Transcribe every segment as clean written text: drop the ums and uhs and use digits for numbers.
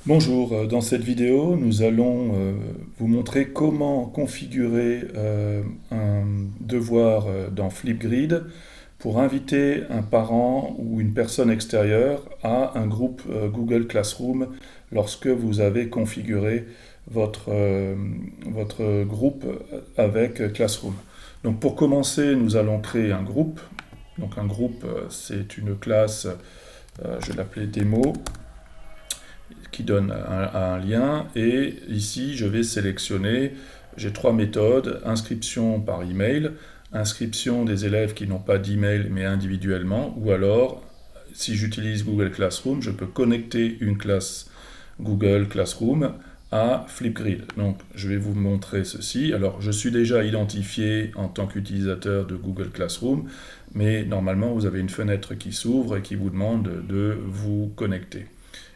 Bonjour, dans cette vidéo, nous allons vous montrer comment configurer un devoir dans Flipgrid pour inviter un parent ou une personne extérieure à un groupe Google Classroom lorsque vous avez configuré votre groupe avec Classroom. Donc pour commencer, nous allons créer un groupe. Donc un groupe, c'est une classe, je vais l'appeler démo, qui donne un lien, et ici je vais sélectionner, j'ai trois méthodes: inscription par email, inscription des élèves qui n'ont pas d'email mais individuellement, ou alors si j'utilise Google Classroom, je peux connecter une classe Google Classroom à Flipgrid. Donc je vais vous montrer ceci. Alors je suis déjà identifié en tant qu'utilisateur de Google Classroom, mais normalement vous avez une fenêtre qui s'ouvre et qui vous demande de vous connecter.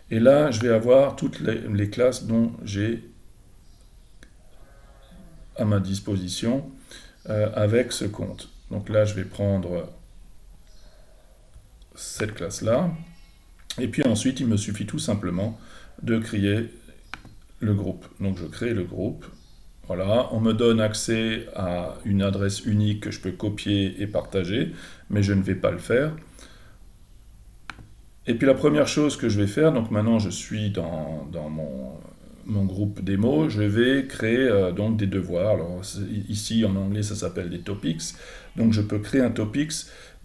Et là, je vais avoir toutes les classes dont j'ai à ma disposition avec ce compte. Donc là, je vais prendre cette classe-là. Et puis ensuite, il me suffit tout simplement de créer le groupe. Donc je crée le groupe. Voilà, on me donne accès à une adresse unique que je peux copier et partager, mais je ne vais pas le faire. Et puis la première chose que je vais faire, donc maintenant je suis dans mon groupe démo, je vais créer donc des devoirs. Alors ici en anglais ça s'appelle des topics, donc je peux créer un topics,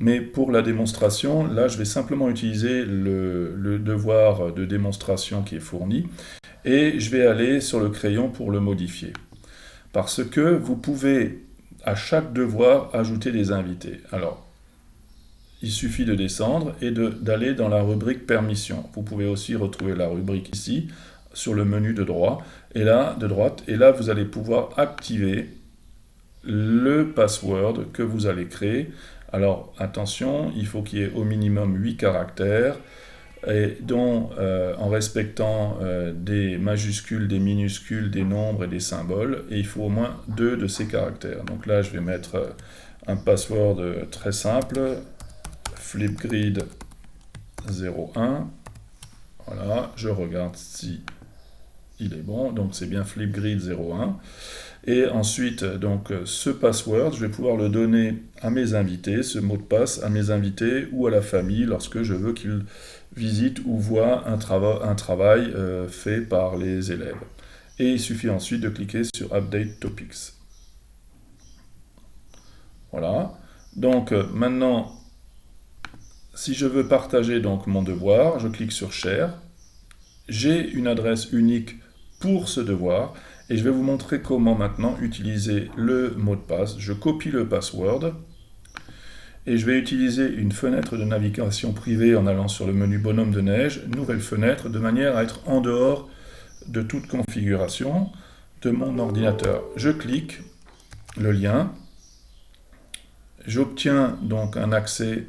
mais pour la démonstration, là je vais simplement utiliser le devoir de démonstration qui est fourni, et je vais aller sur le crayon pour le modifier. Parce que vous pouvez à chaque devoir ajouter des invités. Alors, il suffit de descendre et d'aller dans la rubrique permission. Vous pouvez aussi retrouver la rubrique ici, sur le menu de droite, et là vous allez pouvoir activer le password que vous allez créer. Alors attention, il faut qu'il y ait au minimum 8 caractères, et dont en respectant des majuscules, des minuscules, des nombres et des symboles, et il faut au moins 2 de ces caractères. Donc là je vais mettre un password très simple, Flipgrid 01. Voilà, je regarde si il est bon, donc c'est bien Flipgrid 01. Et ensuite, donc ce password, je vais pouvoir le donner à mes invités, ce mot de passe à mes invités ou à la famille lorsque je veux qu'ils visitent ou voient un travail fait par les élèves. Et il suffit ensuite de cliquer sur Update Topics. Voilà. Donc maintenant, si je veux partager donc mon devoir, je clique sur Share. J'ai une adresse unique pour ce devoir, et je vais vous montrer comment maintenant utiliser le mot de passe. Je copie le password, et je vais utiliser une fenêtre de navigation privée en allant sur le menu bonhomme de neige, nouvelle fenêtre, de manière à être en dehors de toute configuration de mon ordinateur. Je clique le lien, j'obtiens donc un accès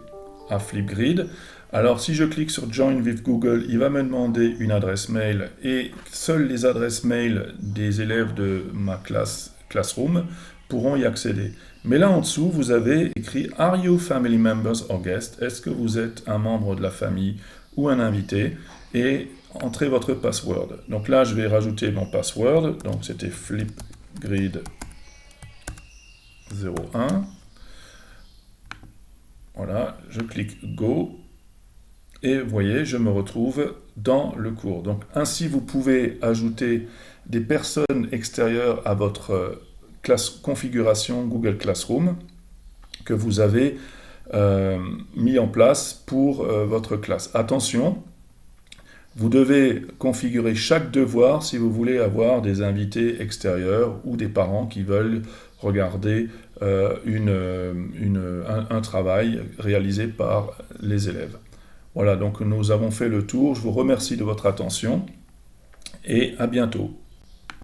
à Flipgrid. Alors si je clique sur Join with Google, il va me demander une adresse mail, et seules les adresses mail des élèves de ma classe Classroom pourront y accéder. Mais là en dessous, vous avez écrit Are you family members or guests? Est-ce que vous êtes un membre de la famille ou un invité? Et entrez votre password. Donc là, je vais rajouter mon password. Donc c'était Flipgrid 01. Voilà, je clique Go. Et vous voyez, je me retrouve dans le cours. Donc ainsi, vous pouvez ajouter des personnes extérieures à votre configuration Google Classroom que vous avez mis en place pour votre classe. Attention, vous devez configurer chaque devoir si vous voulez avoir des invités extérieurs ou des parents qui veulent regarder un travail réalisé par les élèves. Voilà, donc nous avons fait le tour. Je vous remercie de votre attention et à bientôt.